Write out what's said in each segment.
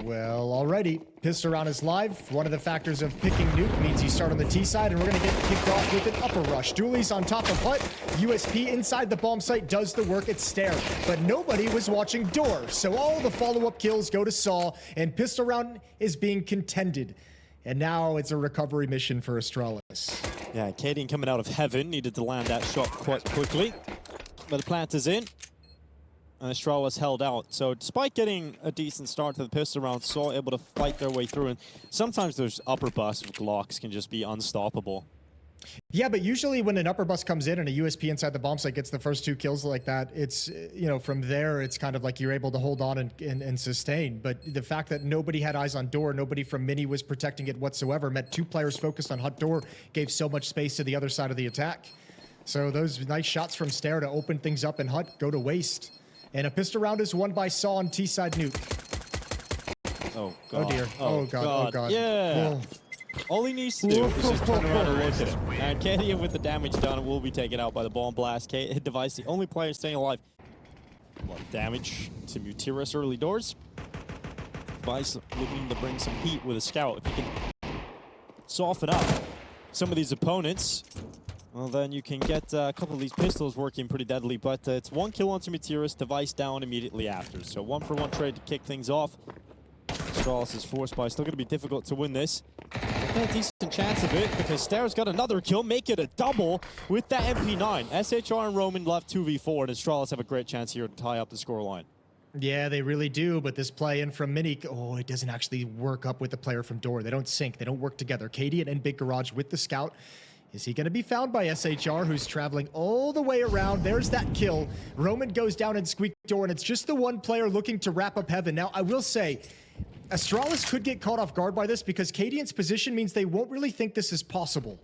Well, alrighty. PGL is live. One of the factors of picking Nuke means you start on the T side, and we're going to get kicked off with an upper rush. Dooley's on top of Hut. USP inside the bomb site does the work at Stair, but nobody was watching Door, so all the follow-up kills go to sAw, and PGL is being contended. And now it's a recovery mission for Astralis. Yeah, Cadian coming out of heaven, needed to land that shot quite quickly, but the plant is in. And Astralis held out. So despite getting a decent start to the pistol round, sAw able to fight their way through. And sometimes those upper busts of Glocks can just be unstoppable. Yeah, but usually when an upper bust comes in and a USP inside the bomb site gets the first two kills like that, it's, you know, from there, it's kind of like you're able to hold on and sustain. But the fact that nobody had eyes on Door, nobody from Mini was protecting it whatsoever, meant two players focused on Hut Door gave so much space to the other side of the attack. So those nice shots from Stair to open things up in Hut go to waste. And a pistol round is won by sAw on T-side Nuke. Oh, God. Oh, dear. Oh, God. Oh, God. Yeah. Whoa. All he needs to do is just turn around and look at it. And Cadian with the damage done will be taken out by the bomb blast. Device, the only player staying alive. A lot of damage to Mutiris early doors. Device looking to bring some heat with a scout. If he can soften up some of these opponents, well, then you can get a couple of these pistols working pretty deadly, but it's one kill onto Mutiris, Device down immediately after. So 1-for-1 trade to kick things off. Astralis is forced by, still going to be difficult to win this. Got a decent chance of it because Stair's got another kill, make it a double with that MP9. SHR and Roman left 2v4, and Astralis have a great chance here to tie up the scoreline. Yeah, they really do, but this play in from Mini, oh, it doesn't actually work up with the player from Door. They don't sync, they don't work together. Cadian and Big Garage with the scout. Is he going to be found by SHR, who's traveling all the way around? There's that kill. Roman goes down and squeak Door, and it's just the one player looking to wrap up heaven. Now, I will say, Astralis could get caught off guard by this because Cadian's position means they won't really think this is possible.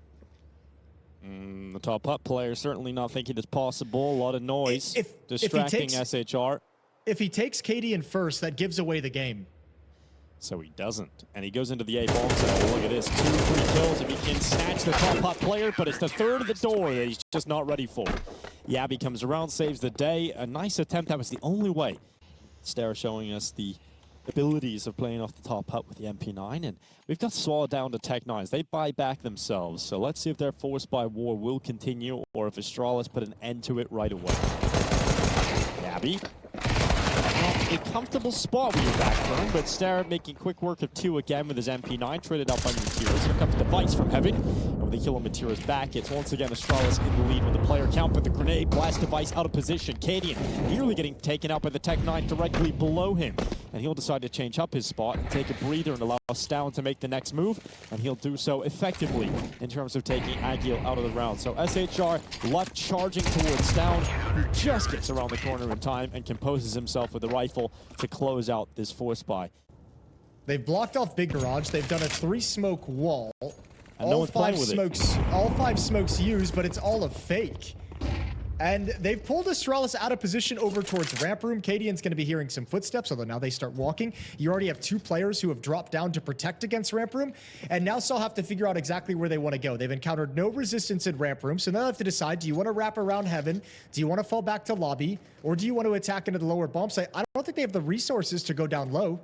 The top Hut player certainly not thinking it's possible. A lot of noise distracting SHR. If he takes Cadian first, that gives away the game. So he doesn't. And he goes into the A bomb cell. Look at this. 2-3 kills if he can snatch the top Hut player, but it's the third of the Door that he's just not ready for. Yabby comes around, saves the day. A nice attempt. That was the only way. Stair showing us the abilities of playing off the top Hut with the MP9. And we've got sAw down to Tech 9s. They buy back themselves. So let's see if their forced by war will continue or if Astralis put an end to it right away. Yabby. A comfortable spot with your back turn, but Stair making quick work of two again with his MP9, traded up on Mutiris. Here comes Device from heaven, and with the kill on Mutiris back, it's once again Astralis in the lead with the player count, but the grenade blasts Device out of position. Cadian nearly getting taken out by the Tech 9 directly below him, and he'll decide to change up his spot and take a breather and allow Stown to make the next move, and he'll do so effectively in terms of taking Agil out of the round. So SHR left charging towards Stown, who just gets around the corner in time and composes himself with the rifle to close out this force buy. They've blocked off Big Garage. They've done a 3-smoke wall. And no one's playing with it. All 5 smokes used, but it's all a fake. And they've pulled Astralis out of position over towards ramp room. Cadian's going to be hearing some footsteps, although now they start walking. You already have 2 players who have dropped down to protect against ramp room. And now sAw have to figure out exactly where they want to go. They've encountered no resistance in ramp room, so now they have to decide, do you want to wrap around heaven? Do you want to fall back to lobby? Or do you want to attack into the lower bomb site? I don't think they have the resources to go down low.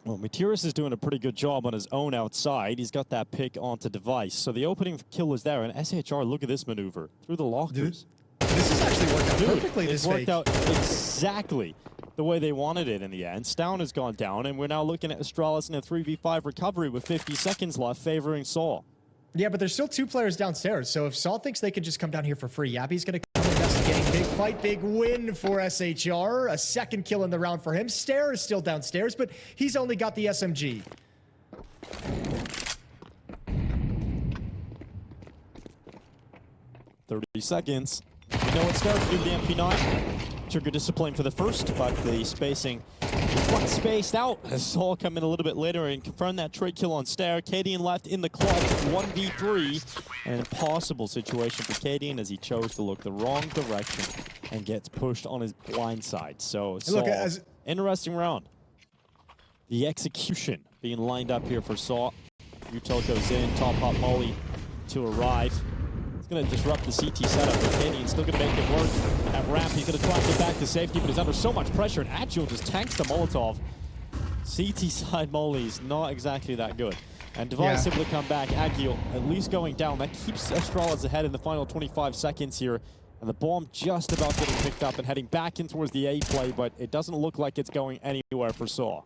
Well, Mutiris is doing a pretty good job on his own outside. He's got that pick onto Device. So the opening kill is there, and SHR, look at this maneuver. Through the lockers. This has actually worked out perfectly. It's worked out exactly the way they wanted it in the end. Stown has gone down, and we're now looking at Astralis in a 3v5 recovery with 50 seconds left, favoring sAw. Yeah, but there's still 2 players downstairs, so if sAw thinks they can just come down here for free, Yabby's going to come investigating. Big fight, big win for SHR. A 2nd kill in the round for him. Stair is still downstairs, but he's only got the SMG. Seconds. We know what Stair can do with the MP9. Trigger discipline for the first, but the spacing is quite spaced out. As sAw come in a little bit later and confirm that trade kill on Stair. Cadian left in the club, 1v3. An impossible situation for Cadian as he chose to look the wrong direction and gets pushed on his blind side. So sAw, interesting round. The execution being lined up here for sAw. Util goes in, top hop molly to arrive. It's going to disrupt the CT setup, but Cadian's still going to make it work. At ramp, he's going to try to get back to safety, but he's under so much pressure, and Agil just tanks the Molotov. CT side Molly is not exactly that good. And Device simply come back. Agil at least going down. That keeps Astralis ahead in the final 25 seconds here. And the bomb just about getting picked up and heading back in towards the A play, but it doesn't look like it's going anywhere for sAw.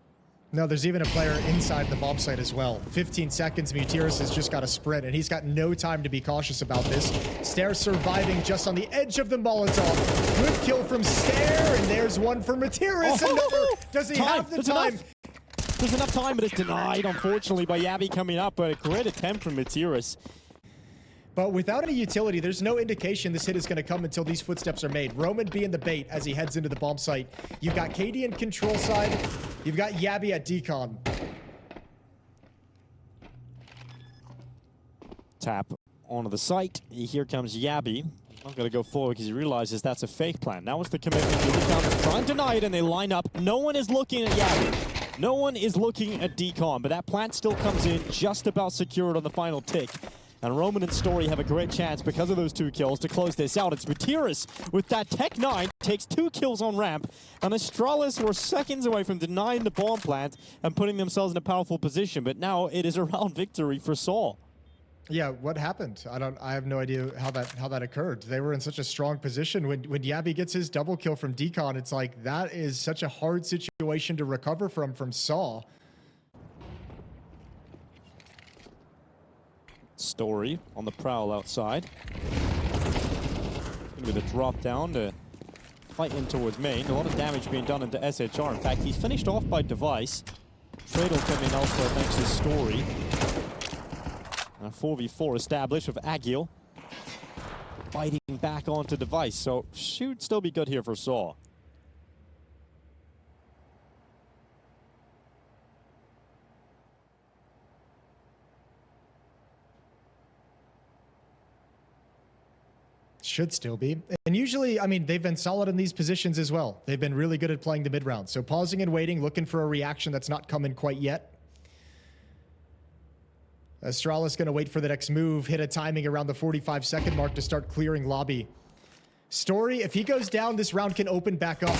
No, there's even a player inside the bomb site as well. 15 seconds, MUTIRIS has just got a sprint, and he's got no time to be cautious about this. Stair surviving just on the edge of the Molotov. Good kill from Stair, and there's one for MUTIRIS. Another. Does he have the time? There's enough time, but it's denied, unfortunately, by Yabby coming up, but a great attempt from MUTIRIS. But without any utility, there's no indication this hit is going to come until these footsteps are made. Roman being the bait as he heads into the bomb site. You've got KD in control side. You've got Yabby at decon. Tap onto the site. Here comes Yabby. Not going to go forward because he realizes that's a fake plan. Now it's the commitment. Trying to deny it, and they line up. No one is looking at Yabby. No one is looking at decon, but that plant still comes in just about secured on the final tick. And Roman and Story have a great chance because of those 2 kills to close this out. It's MUTIRIS with that Tech 9, takes 2 kills on ramp, and Astralis were seconds away from denying the bomb plant and putting themselves in a powerful position. But now it is a round victory for sAw. Yeah, what happened? I have no idea how that occurred. They were in such a strong position. When Yabby gets his double kill from decon, it's like that is such a hard situation to recover from sAw. Story on the prowl outside. It's going to be the drop down to fight in towards main. A lot of damage being done into SHR. In fact, he's finished off by Device. Trade will come in elsewhere thanks to Story. And a 4v4 established with Agil biting back onto Device. So should still be good here for sAw. Should still be. And usually, I mean, they've been solid in these positions as well. They've been really good at playing the mid round. So pausing and waiting, looking for a reaction that's not coming quite yet. Astralis going to wait for the next move, hit a timing around the 45-second mark to start clearing lobby. Story, if he goes down, this round can open back up.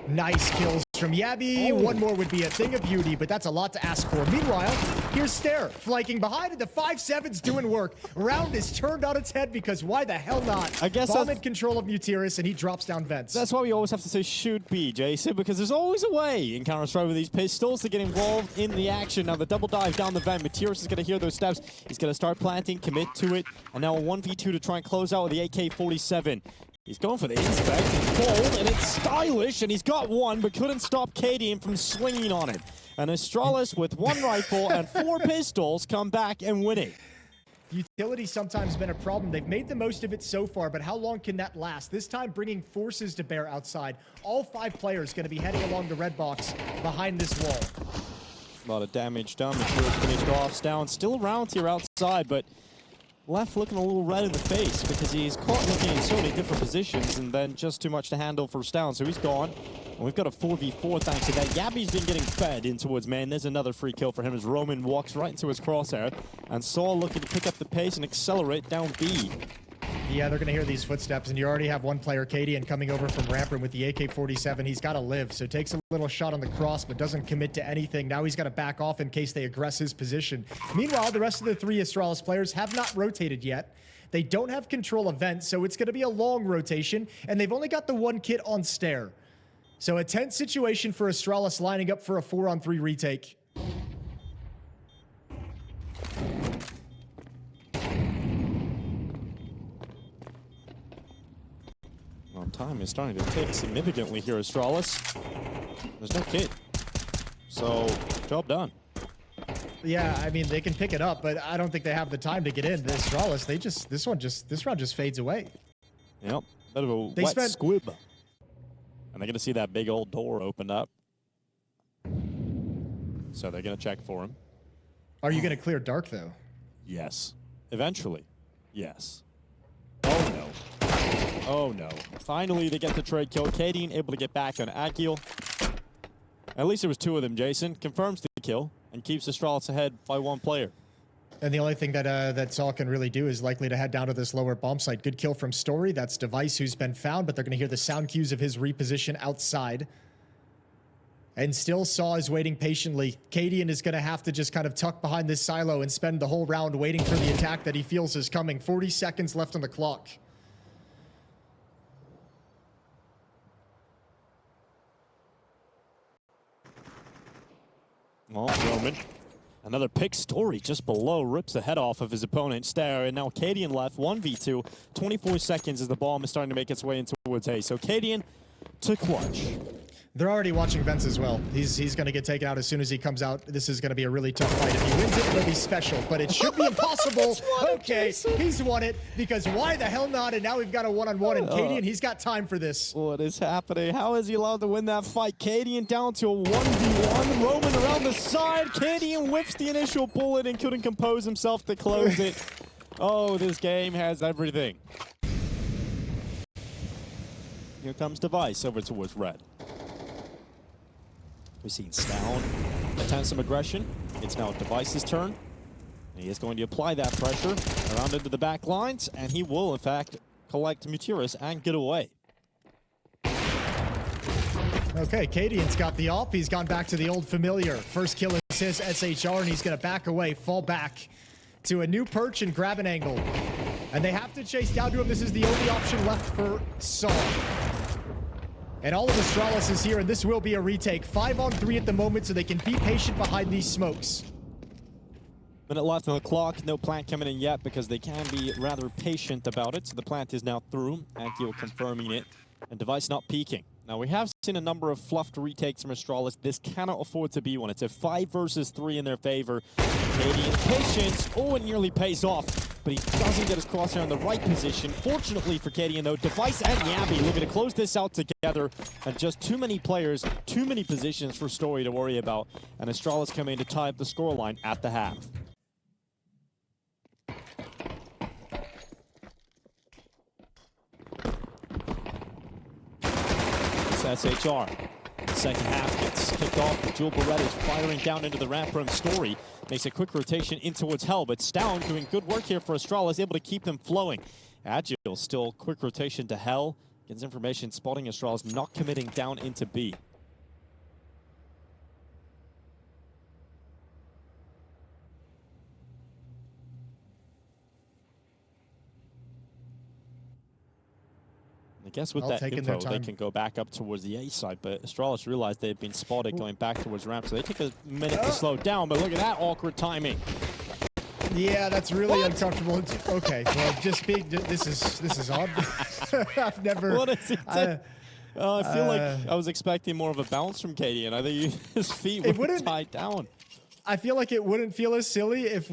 Nice kills from Yabby. Oh. One more would be a thing of beauty, but that's a lot to ask for. Meanwhile, here's Stair flanking behind, and the 5-7's doing work. Round is turned on its head because why the hell not? I guess Bomb in control of MUTIRIS, and he drops down vents. That's why we always have to say should be, Jason, because there's always a way in Counter-Strike with these pistols to get involved in the action. Now the double dive down the vent. MUTIRIS is going to hear those steps. He's going to start planting, commit to it, and now a 1v2 to try and close out with the AK-47. He's going for the inspect, it's bold, and it's stylish, and he's got one, but couldn't stop KD from swinging on it. And Astralis, with 1 rifle and 4 pistols, come back and win it. Utility sometimes been a problem. They've made the most of it so far, but how long can that last? This time bringing forces to bear outside. All 5 players going to be heading along the red box behind this wall. A lot of damage done. MUTIRIS finished off. Down, still around here outside, but left looking a little red in the face because he's caught looking in so many different positions and then just too much to handle first down. So he's gone. And we've got a 4v4 thanks to that. Yabby's been getting fed in towards main. There's another free kill for him as Roman walks right into his crosshair. And sAw looking to pick up the pace and accelerate down B. Yeah, they're going to hear these footsteps, and you already have one player, Cadian, coming over from ramp room with the AK-47. He's got to live, so takes a little shot on the cross, but doesn't commit to anything. Now he's got to back off in case they aggress his position. Meanwhile, the rest of the 3 Astralis players have not rotated yet. They don't have control of vent, so it's going to be a long rotation, and they've only got the 1 kit on Stair. So a tense situation for Astralis lining up for a 4-on-3 retake. Well, time is starting to tick significantly here, Astralis. There's no kit. So, job done. Yeah, I mean, they can pick it up, but I don't think they have the time to get in. The Astralis, this round just fades away. Yep, bit of a wet squib. And they're going to see that big old door open up. So they're going to check for him. Are you going to clear dark, though? Yes. Eventually. Yes. Oh, no. Oh, no. Finally, they get the trade kill. Kadeen able to get back on Agil. At least there was 2 of them, Jason. Confirms the kill and keeps Astralis ahead by 1 player. And the only thing that sAw can really do is likely to head down to this lower bomb site. Good kill from Story. That's Device who's been found, but they're going to hear the sound cues of his reposition outside. And still sAw is waiting patiently. Cadian is going to have to just kind of tuck behind this silo and spend the whole round waiting for the attack that he feels is coming. 40 seconds left on the clock. Well, Roman, another pick. Story just below, rips the head off of his opponent, Stare, and now Cadian left, 1v2, 24 seconds as the bomb is starting to make its way into towards A. So Cadian to clutch. They're already watching Vents as well. He's going to get taken out as soon as he comes out. This is going to be a really tough fight. If he wins it, it'll be special, but it should be impossible. Okay, he's won it, because why the hell not? And now we've got a one-on-one, and Cadian, he's got time for this. What is happening? How is he allowed to win that fight? Cadian down to a 1v1. Roman around the side. Cadian whips the initial bullet and couldn't compose himself to close it. Oh, this game has everything. Here comes Device over towards Red. We've seen Stown attempt some aggression. It's now Device's turn. He is going to apply that pressure around into the back lines, and he will, in fact, collect Mutirus and get away. Okay, Cadian's got the op. He's gone back to the old familiar. First kill is his SHR, and he's going to back away, fall back to a new perch and grab an angle. And they have to chase down to him. This is the only option left for sAw. And all of Astralis is here, and this will be a retake. 5-on-3 at the moment, so they can be patient behind these smokes. Minute left on the clock. No plant coming in yet because they can be rather patient about it. So the plant is now through. Akio confirming it. And Device not peeking. Now, we have seen a number of fluffed retakes from Astralis. This cannot afford to be one. It's a 5 versus 3 in their favor. Cadian patience. Oh, it nearly pays off. But he doesn't get his crosshair in the right position. Fortunately for Cadian, though, Device and Yabby looking to close this out together. And just too many players, too many positions for Story to worry about. And Astralis coming to tie up the scoreline at the half. SHR. Second half gets kicked off. Jewel Beretta is firing down into the ramp room. Story makes a quick rotation in towards Hell, but Stown doing good work here for Astralis, able to keep them flowing. Agile still quick rotation to Hell. Gets information spotting Astralis, not committing down into B. I guess with that info, they can go back up towards the A side, but Astralis realized they've been spotted going back towards ramp, so they take a minute to slow down, but look at that awkward timing. Yeah, that's really uncomfortable. Okay, well, just be, this is odd. I've never... What is it? I feel like I was expecting more of a bounce from Cadian. I think his feet were tied down. I feel like it wouldn't feel as silly if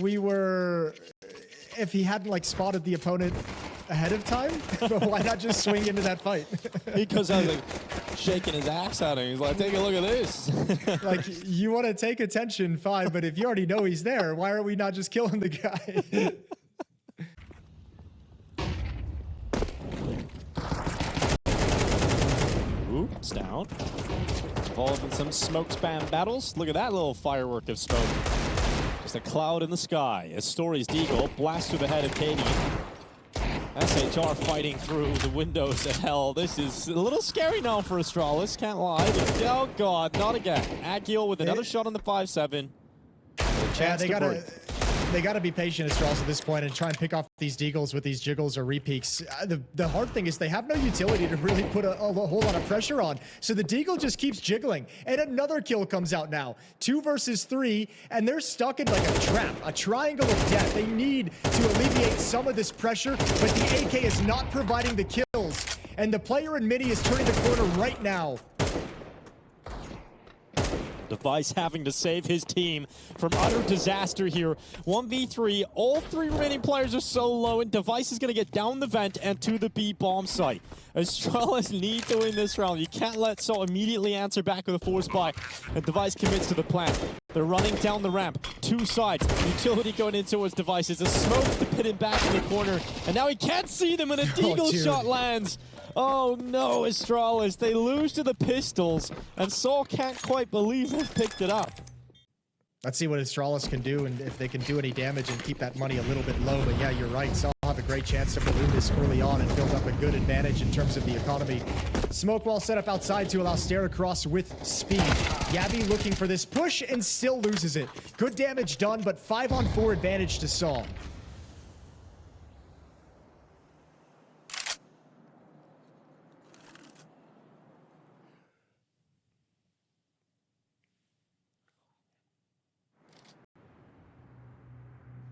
he hadn't, like, spotted the opponent ahead of time, but why not just swing into that fight? Because I was like shaking his axe at him. He's like, take a look at this. Like, you want to take attention, fine, but if you already know he's there, why are we not just killing the guy? Oops, down. Involved in some smoke spam battles. Look at that little firework of smoke. Just a cloud in the sky as Story's Deagle blasts through the head of Cadian. SHR fighting through the windows of Hell. This is a little scary now for Astralis, can't lie. But, oh god, not again. Akio with another shot on the 5-7. Yeah, they gotta be patient, Astralis, at this point and try and pick off these deagles with these jiggles or repeaks. The hard thing is they have no utility to really put a whole lot of pressure on. So the deagle just keeps jiggling. And another kill comes out now. 2 versus 3, and they're stuck in like a trap, a triangle of death. They need to alleviate some of this pressure, but the AK is not providing the kills. And the player in Mini is turning the corner right now. Device having to save his team from utter disaster here. 1v3, all 3 remaining players are so low, and Device is going to get down the vent and to the B bomb site. Astralis need to win this round. You can't let sAw immediately answer back with a force buy, and Device commits to the plant. They're running down the ramp, 2 sides. Utility going in towards Device. It's a smoke to pin him back in the corner, and now he can't see them, and a deagle shot lands. Oh no, Astralis, they lose to the pistols, and sAw can't quite believe they've picked it up. Let's see what Astralis can do and if they can do any damage and keep that money a little bit low. But yeah, you're right. sAw have a great chance to balloon this early on and build up a good advantage in terms of the economy. Smoke wall set up outside to allow Stare across with speed. Yabby looking for this push and still loses it. Good damage done, but 5-on-4 advantage to sAw.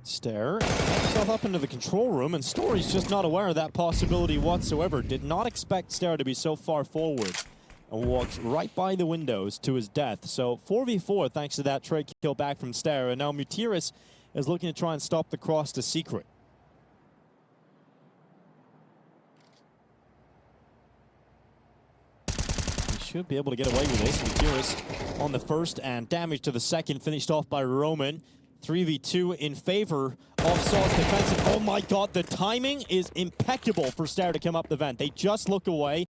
Stare himself up into the control room, and Story's just not aware of that possibility whatsoever. Did not expect Stare to be so far forward and walks right by the windows to his death. So 4v4 thanks to that trade kill back from Stare, and now MIBR is looking to try and stop the cross to Secret. He should be able to get away with this. MIBR on the first, and damage to the second finished off by Roman. 3v2 in favor of sAw's defensive. Oh my god, the timing is impeccable for Stare to come up the vent. They just look away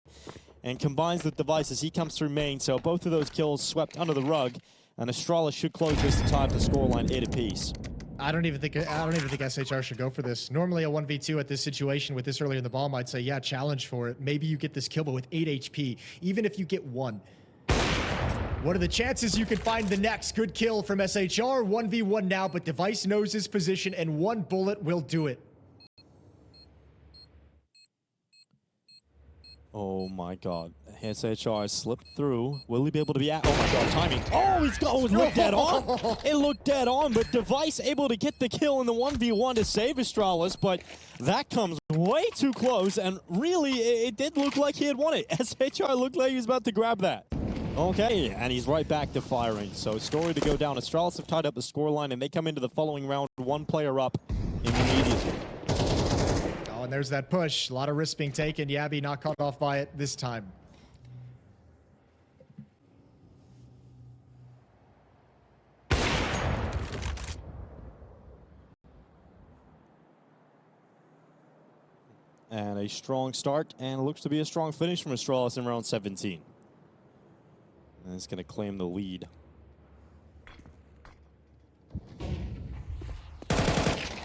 and combines with Device as he comes through main. So both of those kills swept under the rug, and Astralis should close this to tie the scoreline 8 apiece. I don't even think SHR should go for this. Normally a 1v2 at this situation with this early in the bomb, I'd say, yeah, challenge for it. Maybe you get this kill, but with 8 HP, even if you get 1. What are the chances you can find the next good kill from SHR? 1v1 now, but Device knows his position, and 1 bullet will do it. Oh my god. SHR slipped through. Will he be able to be at? Oh my god, timing. Oh, he's got, it looked dead on. It looked dead on, but Device able to get the kill in the 1v1 to save Astralis, but that comes way too close, and really, it did look like he had won it. SHR looked like he was about to grab that. Okay, and he's right back to firing. So Story to go down. Astralis have tied up the scoreline, and they come into the following round 1 player up immediately. Oh, and there's that push. A lot of risk being taken. Yabby not caught off by it this time. And a strong start, and it looks to be a strong finish from Astralis in round 17. And it's going to claim the lead.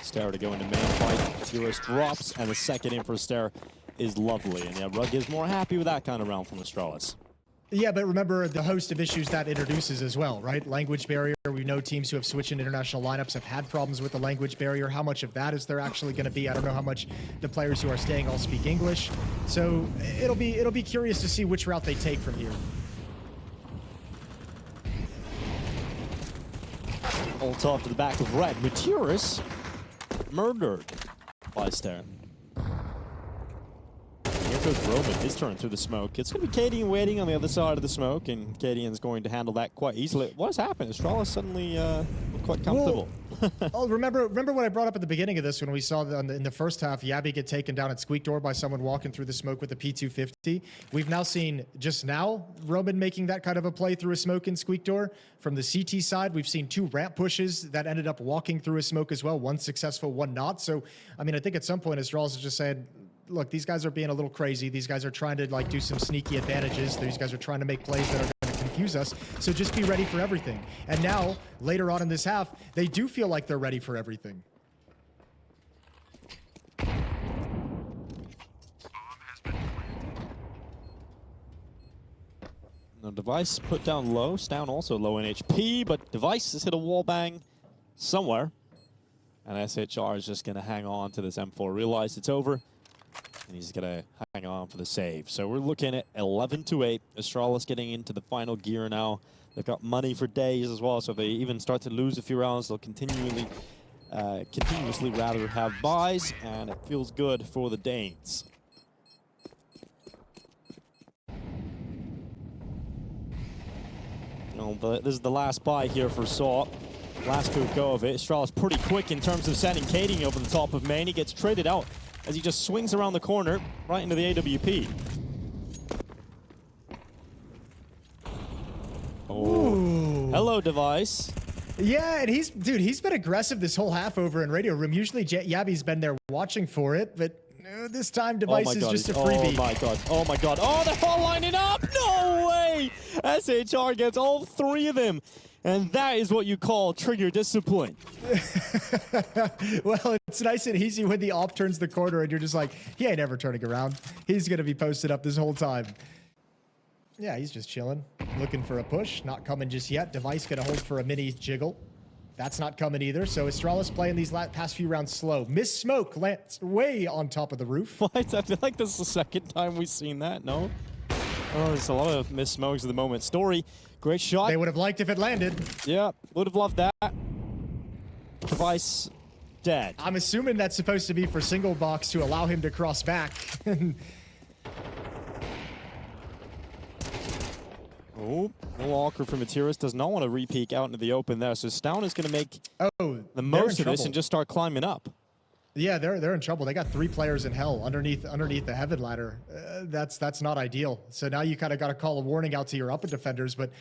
Stare to go into main fight. Virus drops, and the second in for Stare is lovely. And yeah, Rug is more happy with that kind of round from Astralis. Yeah, but remember the host of issues that introduces as well, right? Language barrier. We know teams who have switched in international lineups have had problems with the language barrier. How much of that is there actually going to be? I don't know how much the players who are staying all speak English. So it'll be curious to see which route they take from here. Ult off to the back of Red. MIBR murdered by Stare. Here goes Roman, his turn through the smoke. It's going to be Cadian waiting on the other side of the smoke, and Cadian's going to handle that quite easily. What has happened? Astralis suddenly looked quite comfortable. Oh, remember what I brought up at the beginning of this when we saw in the first half, Yabby get taken down at Squeak Door by someone walking through the smoke with a P250. We've now seen, just now, Roman making that kind of a play through a smoke in Squeak Door. From the CT side, we've seen 2 ramp pushes that ended up walking through a smoke as well. 1 successful, 1 not. So, I mean, I think at some point, Astralis is just saying, look, these guys are being a little crazy. These guys are trying to like do some sneaky advantages. These guys are trying to make plays that are going to confuse us. So just be ready for everything. And now, later on in this half, they do feel like they're ready for everything. No, Device put down low. Down also low in HP, but Device has hit a wall bang somewhere. And SHR is just going to hang on to this M4. Realize it's over. And he's going to hang on for the save. So we're looking at 11-8. Astralis getting into the final gear now. They've got money for days as well. So if they even start to lose a few rounds, they'll continuously rather have buys. And it feels good for the Danes. This is the last buy here for sAw. Last good go of it. Astralis pretty quick in terms of sending Cadian over the top of main. He gets traded out as he just swings around the corner right into the AWP. Oh, ooh. Hello, Device. Yeah, and he's been aggressive this whole half over in Radio Room. Usually Yabby's been there watching for it, but This time Device is just a freebie. Oh my god. Oh my god. Oh, they're all lining up. No way. SHR gets all 3 of them. And that is what you call trigger discipline. Well, it's nice and easy when the op turns the corner and you're just like, he ain't ever turning around. He's going to be posted up this whole time. Yeah, he's just chilling, looking for a push. Not coming just yet. Device going to hold for a mini jiggle. That's not coming either. So Astralis playing these past few rounds slow. Miss Smoke lands way on top of the roof. What? I feel like this is the second time we've seen that, no? Oh, there's a lot of miss smokes at the moment. Story, great shot. They would have liked if it landed. Yeah, would have loved that. Device dead. I'm assuming that's supposed to be for single box to allow him to cross back. Oh, a little awkward for Materis. Does not want to re-peek out into the open there. So Stown is going to make the most of this and just start climbing up. Yeah, they're in trouble. They got 3 players in hell underneath the heaven ladder. That's not ideal. So now you kind of got to call a warning out to your upper defenders. But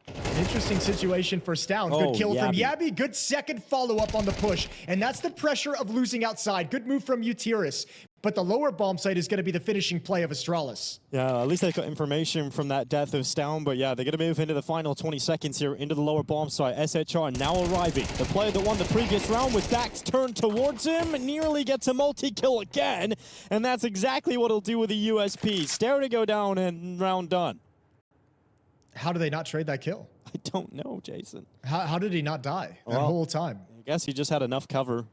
an interesting situation for Stown. Good kill from Yabby. Good second follow-up on the push. And that's the pressure of losing outside. Good move from Utiris. But the lower bomb site is going to be the finishing play of Astralis. Yeah, at least they got information from that death of Stown. But yeah, they're going to move into the final 20 seconds here into the lower bomb site. SHR now arriving. The player that won the previous round with Dax turned towards him. Nearly gets a multi-kill again. And that's exactly what he'll do with the USP. Stare to go down and round done. How do they not trade that kill? I don't know, Jason. How did he not die that whole time? I guess he just had enough cover.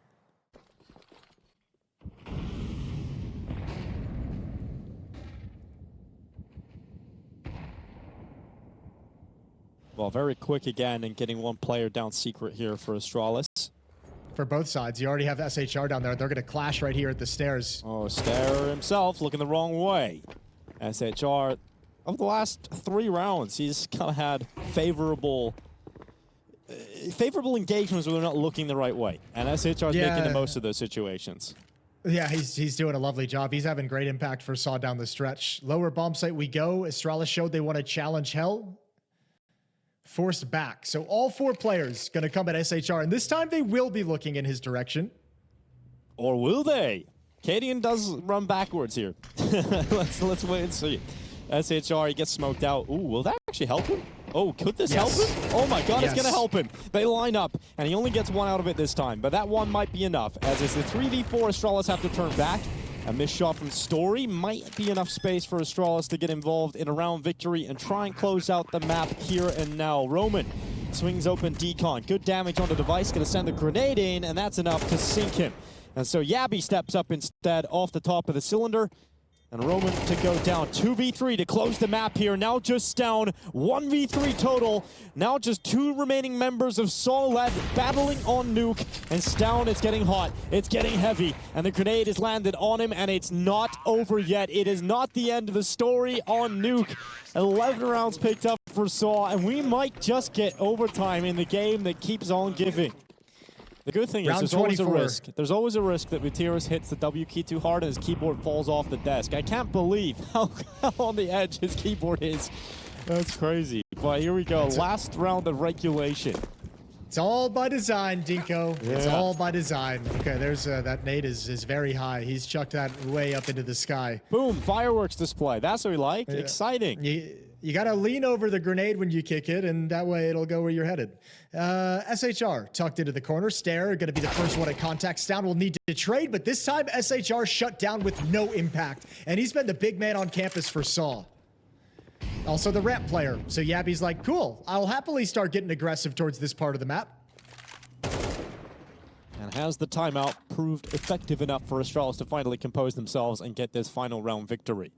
Well, very quick again and getting one player down secret here for Astralis. For both sides, you already have SHR down there. They're going to clash right here at the stairs. Oh, Stair himself looking the wrong way. SHR, over the last 3 rounds, he's kind of had favorable engagements where they're not looking the right way. And SHR is making the most of those situations. Yeah, he's doing a lovely job. He's having great impact for sAw down the stretch. Lower bomb site we go. Astralis showed they want to challenge hell. Forced back. So all 4 players going to come at SHR, and this time they will be looking in his direction. Or will they? Cadian does run backwards here. let's wait and see. SHR, he gets smoked out. Ooh, will that actually help him? Oh, could this help him? Oh my god, it's going to help him. They line up, and he only gets 1 out of it this time, but that 1 might be enough, as it's the 3v4 Astralis have to turn back. A missed shot from Story might be enough space for Astralis to get involved in a round victory and try and close out the map here and now. Roman swings open Decon. Good damage on the Device, going to send the grenade in, and that's enough to sink him. And so Yabby steps up instead off the top of the cylinder. And Roman to go down. 2v3 to close the map here. Now just down 1v3 total. Now just 2 remaining members of sAw led battling on Nuke. And Stown, it's getting hot. It's getting heavy. And the grenade is landed on him, and it's not over yet. It is not the end of the story on Nuke. 11 rounds picked up for sAw, and we might just get overtime in the game that keeps on giving. The good thing is there's always a risk. There's always a risk that Materis hits the W key too hard and his keyboard falls off the desk. I can't believe how on the edge his keyboard is. That's crazy. But here we go. Last round of regulation. It's all by design, Dinko. Yeah. It's all by design. Okay, there's that nade is very high. He's chucked that way up into the sky. Boom, fireworks display. That's what we like. Yeah. Exciting. You got to lean over the grenade when you kick it, and that way it'll go where you're headed. SHR tucked into the corner. Stare going to be the first one at contact. Stown will need to trade, but this time SHR shut down with no impact. And he's been the big man on campus for sAw. Also the ramp player. So Yabby's like, cool, I'll happily start getting aggressive towards this part of the map. And has the timeout proved effective enough for Astralis to finally compose themselves and get this final round victory?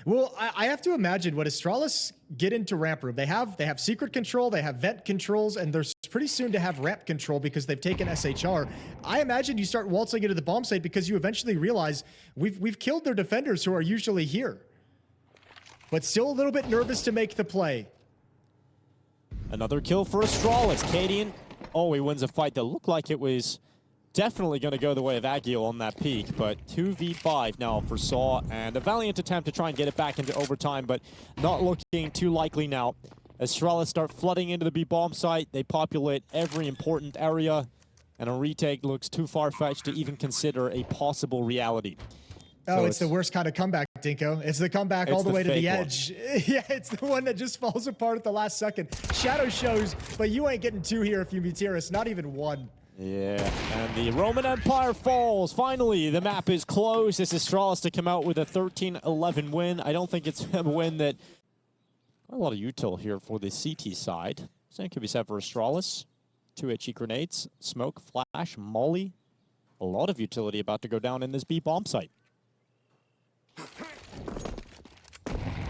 Well, I have to imagine when Astralis get into ramp room, they have secret control, they have vent controls, and they're pretty soon to have ramp control because they've taken SHR. I imagine you start waltzing into the bomb site because you eventually realize we've killed their defenders who are usually here. But still a little bit nervous to make the play. Another kill for Astralis. Cadian, he wins a fight that looked like it was definitely going to go the way of Agio on that peak, but 2v5 now for sAw, and a valiant attempt to try and get it back into overtime, but not looking too likely now. Astralis start flooding into the B bomb site. They populate every important area. And a retake looks too far-fetched to even consider a possible reality. Oh, So it's the worst kind of comeback, Dinko. It's the comeback all the way to the edge. Yeah, it's the one that just falls apart at the last second. Shadow shows, but you ain't getting two here if you meet Tiras, not even one. Yeah, and the Roman Empire falls. Finally, the map is closed. This is Astralis to come out with a 13-11 win. I don't think it's a win that... A lot of util here for the CT side. Same could be said for Astralis. 2 HE grenades, smoke, flash, molly. A lot of utility about to go down in this B bomb site.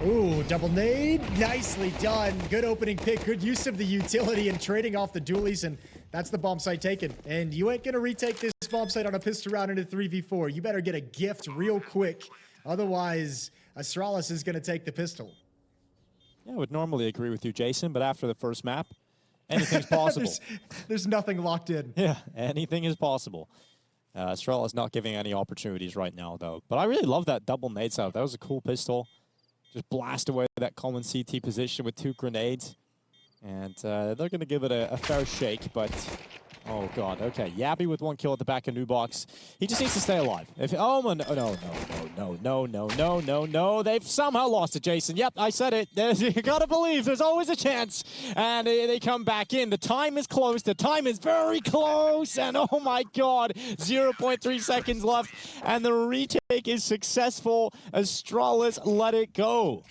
Ooh, double nade. Nicely done. Good opening pick. Good use of the utility and trading off the dualies, and that's the bomb site taken. And you ain't going to retake this bomb site on a pistol round into 3v4. You better get a gift real quick. Otherwise, Astralis is going to take the pistol. Yeah, I would normally agree with you, Jason, but after the first map, anything's possible. there's nothing locked in. Yeah, anything is possible. Astralis not giving any opportunities right now, though. But I really love that double nade setup. That was a cool pistol. Just blast away that common CT position with 2 grenades. And they're going to give it a fair shake, but... Oh, God. Okay, Yabby with 1 kill at the back of Nubox. He just needs to stay alive. No. They've somehow lost it, Jason. Yep, I said it. You got to believe there's always a chance. And they come back in. The time is close. The time is very close. And oh, my God, 0.3 seconds left. And the retake is successful. Astralis let it go.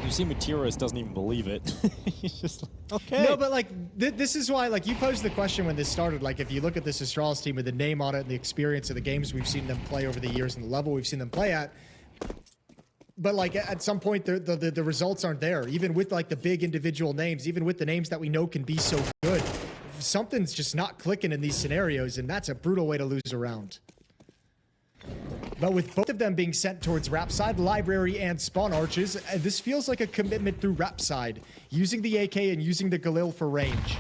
You see Tiras doesn't even believe it. He's just like, okay. No, but like, this is why, like, you posed the question when this started. Like, if you look at this Astralis team with the name on it and the experience of the games we've seen them play over the years and the level we've seen them play at, but like at some point the results aren't there. Even with like the big individual names, even with the names that we know can be so good, something's just not clicking in these scenarios, and that's a brutal way to lose a round. But with both of them being sent towards Rapside, Library, and Spawn Arches, this feels like a commitment through Rapside, using the AK and using the Galil for range.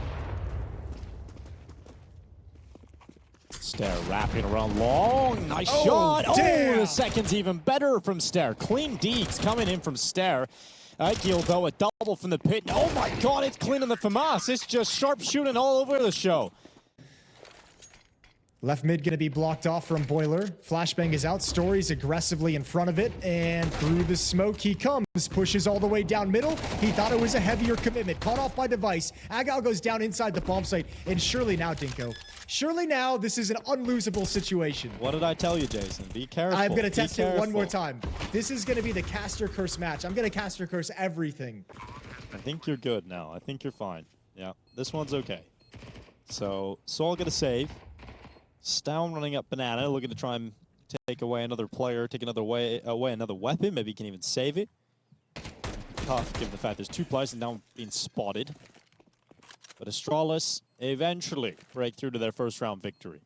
Stair wrapping around long. Nice shot. Damn. Oh, the second's even better from Stair. Clean Deeks coming in from Stair. Egil, though, a double from the pit. Oh my God, it's clean on the FAMAS. It's just sharp shooting all over the show. Left mid going to be blocked off from Boiler. Flashbang is out. Story's aggressively in front of it. And through the smoke he comes. Pushes all the way down middle. He thought it was a heavier commitment. Caught off by Device. Agal goes down inside the bomb site. And surely now, Dinko. Surely now, this is an unlosable situation. What did I tell you, Jason? Be careful. I'm going to test it one more time. This is going to be the caster curse match. I'm going to caster curse everything. I think you're good now. I think you're fine. Yeah, this one's okay. So, sAw going to save. Stown running up Banana, looking to try and take away another player, take away another weapon. Maybe he can even save it. Tough, given the fact there's 2 players and now being spotted. But Astralis eventually break through to their first round victory.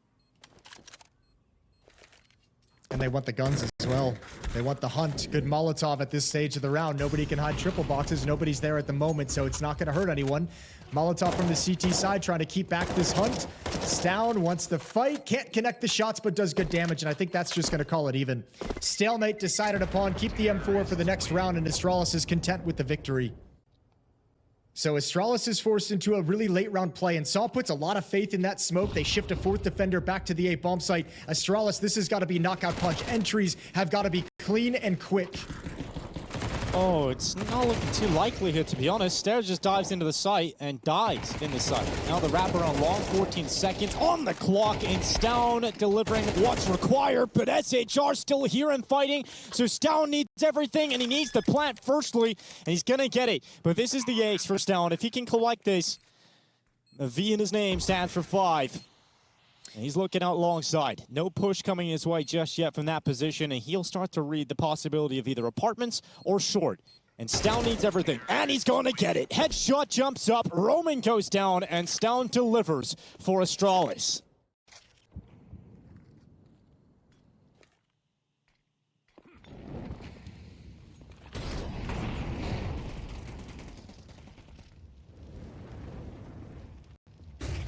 And they want the guns as well. They want the hunt. Good Molotov at this stage of the round. Nobody can hide triple boxes. Nobody's there at the moment, so it's not going to hurt anyone. Molotov from the CT side trying to keep back this hunt. Stown wants the fight. Can't connect the shots, but does good damage, and I think that's just going to call it even. Stalemate decided upon. Keep the M4 for the next round, and Astralis is content with the victory. So Astralis is forced into a really late round play, and sAw puts a lot of faith in that smoke. They shift a 4th defender back to the A bomb site. Astralis, this has got to be knockout punch. Entries have got to be clean and quick. Oh, it's not looking too likely here, to be honest. Stair just dives into the site and dies in the site. Now the wraparound long, 14 seconds on the clock, and Stown delivering what's required, but SHR still here and fighting, so Stown needs everything, and he needs the plant firstly, and he's gonna get it. But this is the ace for Stown. If he can collect this, a V in his name stands for 5. And he's looking out long side. No push coming his way just yet from that position, and he'll start to read the possibility of either apartments or short. And Stown needs everything, and he's going to get it. Headshot jumps up, Roman goes down, and Stown delivers for Astralis.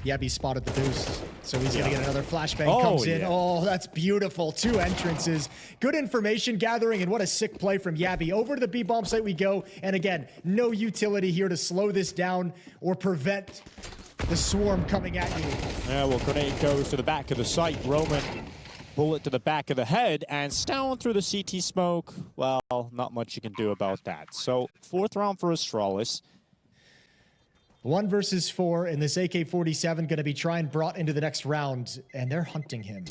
Yabby spotted the boost, so he's going to get another flashbang. Comes in. Oh, that's beautiful. 2 entrances. Good information gathering, and what a sick play from Yabby. Over to the B bomb site we go, and again, no utility here to slow this down or prevent The swarm coming at you. Yeah, well, grenade goes to the back of the site. Roman, bullet to the back of the head, and down through the CT smoke. Well, not much you can do about that. So, 4th round for Astralis. 1 versus 4, and this AK-47 going to be trying brought into the next round, and they're hunting him.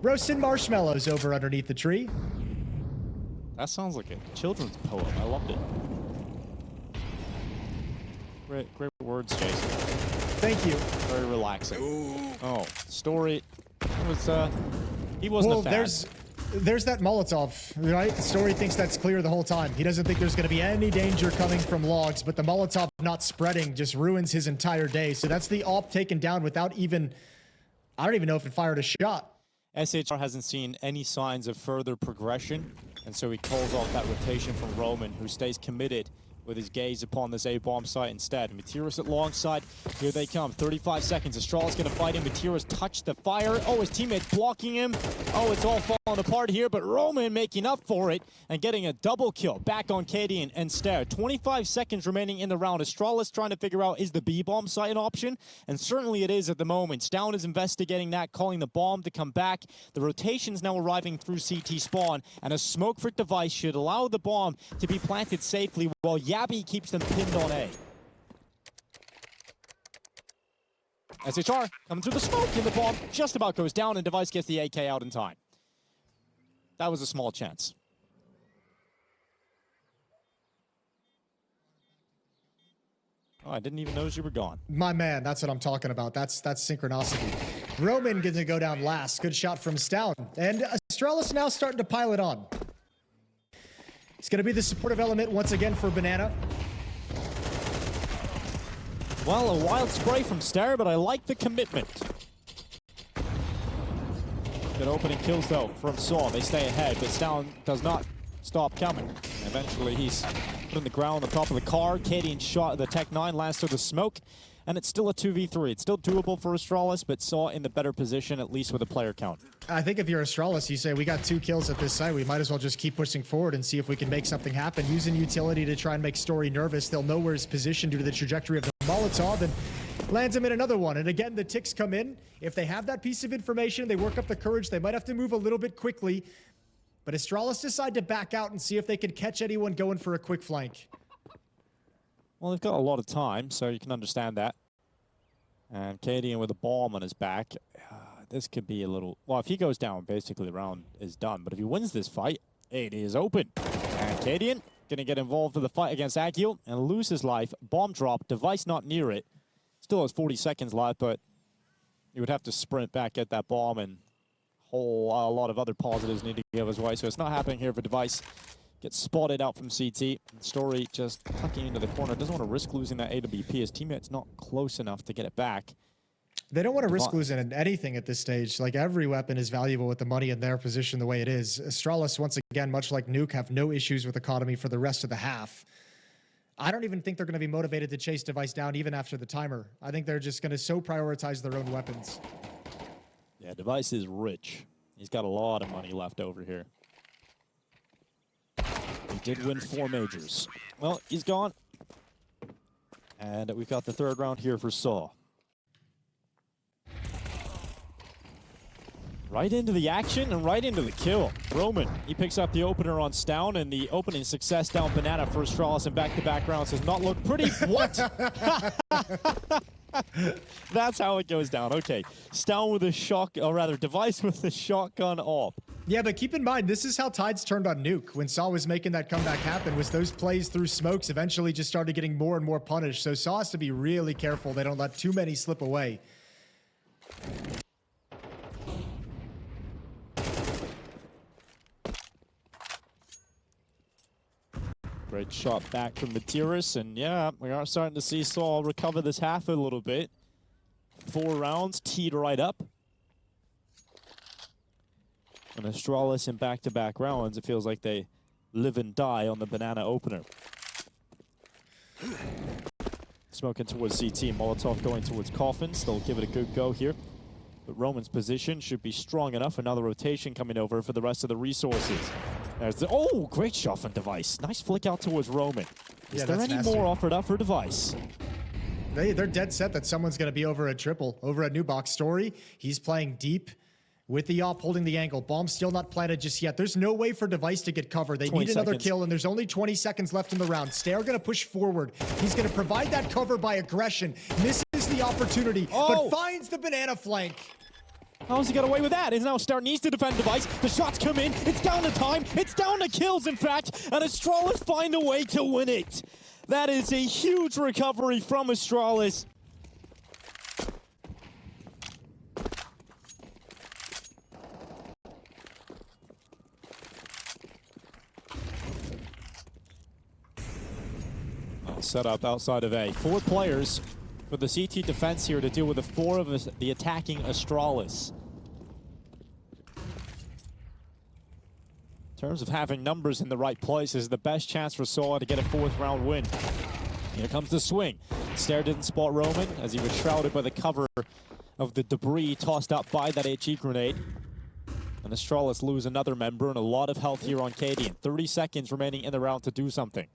Roasting marshmallows over underneath the tree. That sounds like a children's poem. I loved it. Great words, Jason. Thank you. Very relaxing. Ooh. Oh, story. It was, he wasn't a fan. There's that Molotov, right? Story thinks that's clear the whole time. He doesn't think there's going to be any danger coming from logs, but the Molotov not spreading just ruins his entire day. So that's the AWP taken down without even, I don't even know if it fired a shot. SHR hasn't seen any signs of further progression, and so he calls off that rotation from Roman, who stays committed with his gaze upon this A-bomb site instead. Materis alongside. Here they come. 35 seconds. Astralis going to fight him. Materis touched the fire. Oh, his teammate's blocking him. Oh, it's all falling apart here, but Roman making up for it and getting a double kill back on Cadian instead. 25 seconds remaining in the round. Astralis trying to figure out, is the B-bomb site an option? And certainly it is at the moment. Stown is investigating that, calling the bomb to come back. The rotation's now arriving through CT spawn, and a smoke for device should allow the bomb to be planted safely while Yabby keeps them pinned on A. SHR coming through the smoke, and the bomb just about goes down, and Device gets the AK out in time. That was a small chance. Oh, I didn't even notice you were gone. My man, that's what I'm talking about. That's synchronicity. Roman gonna go down last. Good shot from Stown. And Astralis now starting to pile it on. It's going to be the supportive element once again for Banana. Well, a wild spray from Star, but I like the commitment. Good opening kills, though, from sAw. They stay ahead, but Stown does not stop coming. Eventually, he's put on the ground on top of the car. Cadian shot the Tech 9 lands through the smoke, and it's still a 2v3. It's still doable for Astralis, but sAw in the better position, at least with a player count. I think if you're Astralis, you say, we got 2 kills at this site. We might as well just keep pushing forward and see if we can make something happen. Using utility to try and make Story nervous. They'll know where his position due to the trajectory of the Molotov, and lands him in another one. And again, the ticks come in. If they have that piece of information, they work up the courage. They might have to move a little bit quickly. But Astralis decide to back out and see if they can catch anyone going for a quick flank. Well, they've got a lot of time, so you can understand that. And Cadian with a bomb on his back. This could be a little... Well, if he goes down, basically the round is done. But if he wins this fight, it is open. And Cadian going to get involved in the fight against Agil and lose his life. Bomb drop, Device not near it. Still has 40 seconds left, but you would have to sprint back, get that bomb, and a lot of other positives need to give his way. So it's not happening here for Device. Gets spotted out from CT. Story just tucking into the corner. Doesn't want to risk losing that AWP. His teammate's not close enough to get it back. They don't want to risk losing anything at this stage. Like, every weapon is valuable with the money in their position the way it is. Astralis, once again, much like Nuke, have no issues with economy for the rest of the half. I don't even think they're going to be motivated to chase Device down even after the timer. I think they're just going to so prioritize their own weapons. Yeah, Device is rich. He's got a lot of money left over here. He did win 4 majors. Well, he's gone. And we've got the 3rd round here for sAw. Right into the action and right into the kill. Roman, he picks up the opener on Stown, and the opening success down Banana for Astralis in back-to-back rounds does not look pretty. What? That's how it goes down. Okay, Stown with a Device with a shotgun off. Yeah, but keep in mind, this is how tides turned on Nuke. When sAw was making that comeback happen, was those plays through smokes eventually just started getting more and more punished. So sAw has to be really careful they don't let too many slip away. Great shot back from Materis, and yeah, we are starting to see sAw recover this half a little bit. 4 rounds, teed right up. And Astralis in back-to-back rounds, it feels like they live and die on the Banana opener. Smoking towards CT, Molotov going towards Coffins. They'll give it a good go here. But Roman's position should be strong enough. Another rotation coming over for the rest of the resources. There's the, oh, great shot from Device. Nice flick out towards Roman. Is there any more offered up for Device? They're dead set that someone's going to be over at triple. Over at New Box Story, he's playing deep with the op holding the angle. Bomb still not planted just yet. There's no way for Device to get cover. They need another kill, and there's only 20 seconds left in the round. Stair going to push forward. He's going to provide that cover by aggression. Misses the opportunity, but finds the banana flank. How has he got away with that? Now Stair needs to defend Device. The shots come in. It's down to time. It's down to kills, in fact. And Astralis find a way to win it. That is a huge recovery from Astralis. Set up outside of A. 4 players for the CT defense here to deal with the 4 of the attacking Astralis. In terms of having numbers in the right places, the best chance for sAw to get a 4th round win. Here comes the swing. Stair didn't spot Roman as he was shrouded by the cover of the debris tossed up by that HE grenade. And Astralis lose another member and a lot of health here on Cadian. 30 seconds remaining in the round to do something.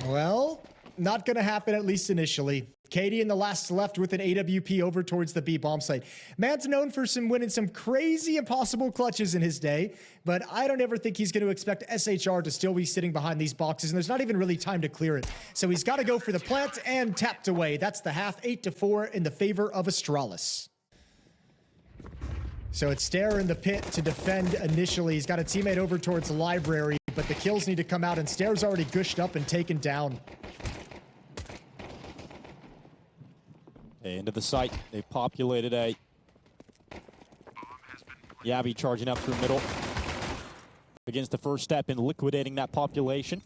Well, not going to happen, at least initially. Cadian, the last left with an AWP over towards the B bomb site. Man's known for winning some crazy impossible clutches in his day, but I don't ever think he's going to expect SHR to still be sitting behind these boxes, and there's not even really time to clear it. So he's got to go for the plant and tapped away. That's the half, 8-4 in the favor of Astralis. So it's Stair in the pit to defend initially. He's got a teammate over towards the library, but the kills need to come out, and Stair's already gushed up and taken down. Into the site. They populated A. Yabby charging up through middle. Begins the first step in liquidating that population.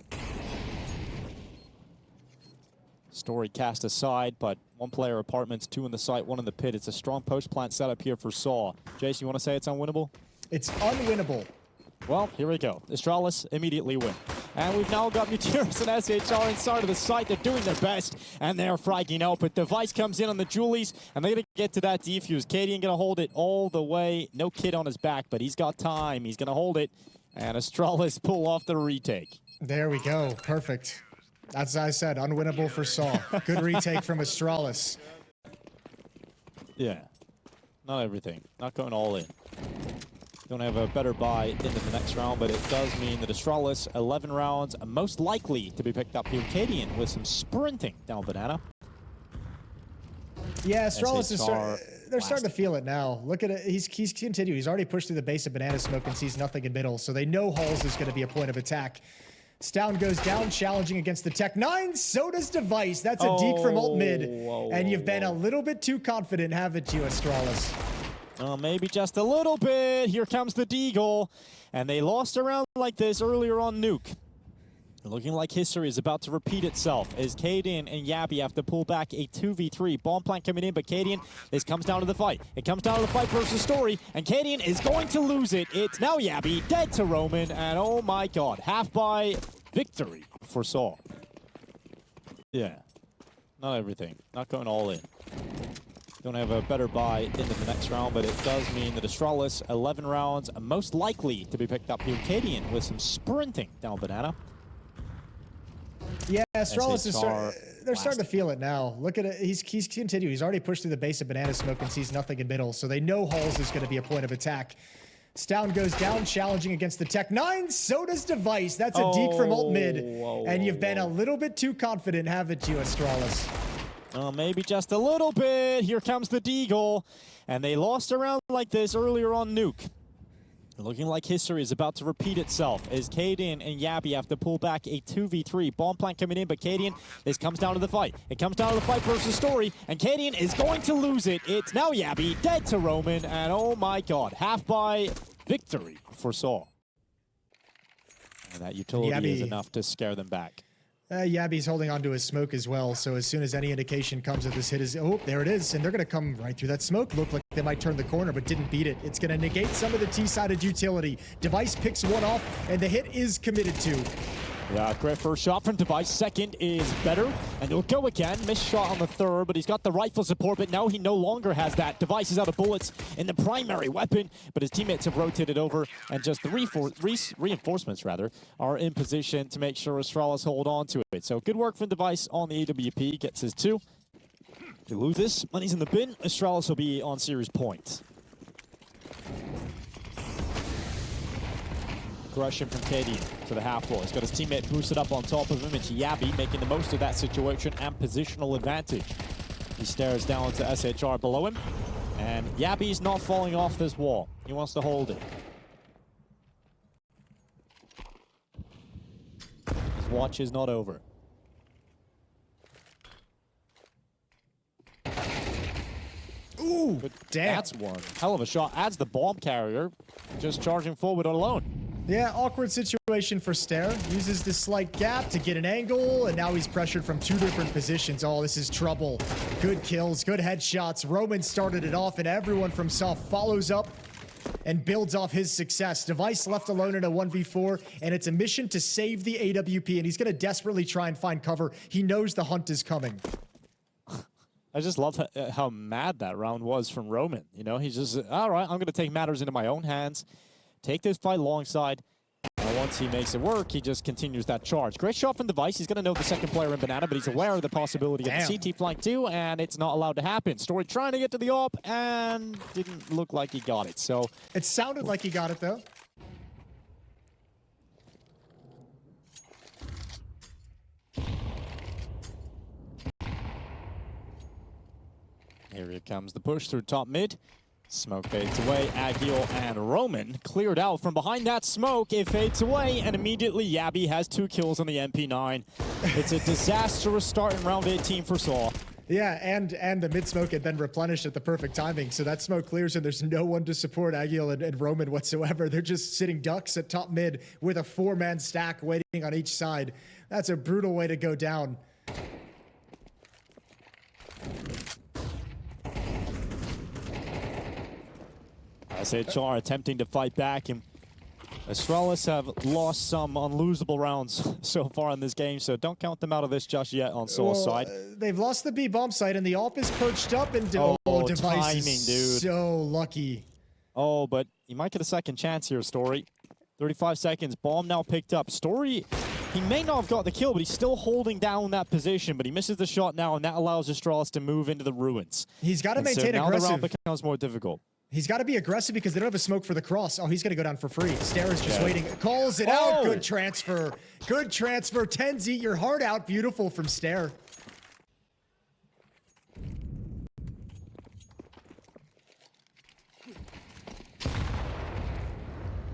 Story cast aside, but 1 player apartments, 2 in the site, 1 in the pit. It's a strong post-plant setup here for sAw. Jason, you want to say it's unwinnable? It's unwinnable. Well, here we go. Astralis immediately win. And we've now got Muteris and SHR inside of the site. They're doing their best, and they're fragging out. But Device comes in on the Julies, and they're going to get to that defuse. Cadian going to hold it all the way. No kid on his back, but he's got time. He's going to hold it, and Astralis pull off the retake. There we go. Perfect. As I said, unwinnable for sAw. Good retake from Astralis. Yeah. Not everything. Not going all in. Don't have a better buy into the next round, but it does mean that Astralis, 11 rounds, most likely to be picked up here. Cadian with some sprinting down banana. Yeah, Astralis is they're starting to feel it now. Look at it. He's continuing. He's already pushed through the base of banana smoke and sees nothing in middle, so they know Halls is going to be a point of attack. Stown goes down, challenging against the Tech 9. So does Device. That's a deke from ult mid. And you've been a little bit too confident, haven't you, Astralis? Maybe just a little bit. Here comes the Deagle. And they lost a round like this earlier on Nuke. Looking like history is about to repeat itself as Cadian and Yabby have to pull back a 2v3. Bomb plant coming in, but Cadian, this comes down to the fight. It comes down to the fight versus Story, and Cadian is going to lose it. It's now Yabby, dead to Roman, and oh my god, half by victory for sAw. Yeah, not everything. Not going all in. Don't have a better buy into the next round, but it does mean that Astralis, 11 rounds, most likely to be picked up here. Cadian with some sprinting down banana. Yeah, Astralis is they're starting to feel it now. Look at it. He's continuing. He's already pushed through the base of banana smoke and sees nothing in middle, so they know Halls is going to be a point of attack. Stown goes down, challenging against the Tech 9. So does Device. That's a deke from ult mid. And you've been a little bit too confident, haven't you, Astralis? Maybe just a little bit. Here comes the Deagle. And they lost a round like this earlier on Nuke. Looking like history is about to repeat itself as Cadian and Yabby have to pull back a 2v3. Bomb plant coming in, but Cadian, this comes down to the fight. It comes down to the fight versus Story, and Cadian is going to lose it. It's now Yabby, dead to Roman, and oh my god, half by victory for sAw. And that utility is enough to scare them back. Yabby's holding onto his smoke as well, so as soon as any indication comes that this hit is... Oh, there it is, and they're going to come right through that smoke. Looked like they might turn the corner, but didn't beat it. It's going to negate some of the T-sided utility. Device picks one off, and the hit is committed to. Yeah, great first shot from Device. Second is better, and he'll go again. Missed shot on the third, but he's got the rifle support, but now he no longer has that. Device is out of bullets in the primary weapon, but his teammates have rotated over, and just the reinforcements, are in position to make sure Astralis hold on to it. So good work from Device on the AWP. Gets his 2. They lose this, money's in the bin. Astralis will be on series point. Aggression from KD to the half wall. He's got his teammate boosted up on top of him. It's Yabby making the most of that situation and positional advantage. He stares down to SHR below him, and Yabby's not falling off this wall. He wants to hold it. His watch is not over. Ooh, But damn. that's one hell of a shot. Adds the bomb carrier, just charging forward alone. Yeah, awkward situation for Stair. Uses this slight gap to get an angle, and now he's pressured from 2 different positions. Oh, this is trouble. Good kills, good headshots. Roman started it off, and everyone from sAw follows up and builds off his success. Device left alone in a 1v4, and it's a mission to save the AWP, and he's going to desperately try and find cover. He knows the hunt is coming. I just love how mad that round was from Roman. You know, he's just, all right, I'm going to take matters into my own hands, take this fight alongside, and once he makes it work, he just continues that charge. Great shot from Device. He's going to know the second player in Banana, but he's aware of the possibility of the CT flank too, and it's not allowed to happen. Story trying to get to the AWP, and didn't look like he got it, so... It sounded like he got it, though. Here comes the push through top mid. Smoke fades away. Agiel and Roman cleared out from behind that smoke. It fades away, and immediately Yabby has 2 kills on the MP9. It's a disastrous start in round 18 for sAw. Yeah, and the mid smoke had been replenished at the perfect timing, so that smoke clears and there's no one to support Agiel and Roman whatsoever. They're just sitting ducks at top mid with a 4-man stack waiting on each side. That's a brutal way to go down. SHR attempting to fight back, and Astralis have lost some unlosable rounds so far in this game, so don't count them out of this just yet on sAw's side. They've lost the B bomb site, and the AWP is perched up, and Device timing, is dude. so lucky. Oh, but you might get a second chance here, Story. 35 seconds, bomb now picked up. Story, he may not have got the kill, but he's still holding down that position, but he misses the shot now, and that allows Astralis to move into the ruins. He's got to maintain now aggressive. the round becomes more difficult. He's got to be aggressive because they don't have a smoke for the cross. Oh, he's going to go down for free. Stair is just waiting. Calls it out. Good transfer. Good transfer. Tens, eat your heart out. Beautiful from Stair.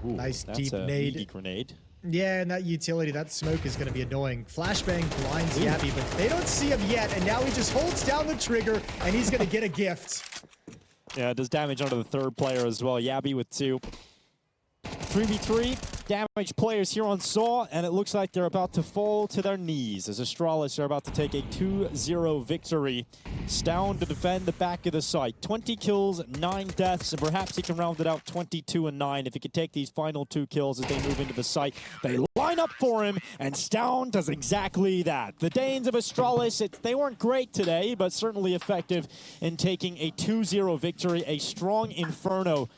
Ooh, nice that's deep a nade. meaty grenade. Yeah, and that utility, that smoke is going to be annoying. Flashbang blinds Yabby, but they don't see him yet, and now he just holds down the trigger, and he's going to get a gift. Yeah, it does damage onto the third player as well. Yabby with 2. 3v3 damaged players here on sAw, and it looks like they're about to fall to their knees as Astralis are about to take a 2-0 victory. Stown to defend the back of the site. 20 kills, 9 deaths, and perhaps he can round it out 22-9 if he can take these final 2 kills as they move into the site. They line up for him, and Stown does exactly that. The Danes of Astralis, they weren't great today, but certainly effective in taking a 2-0 victory. A strong Inferno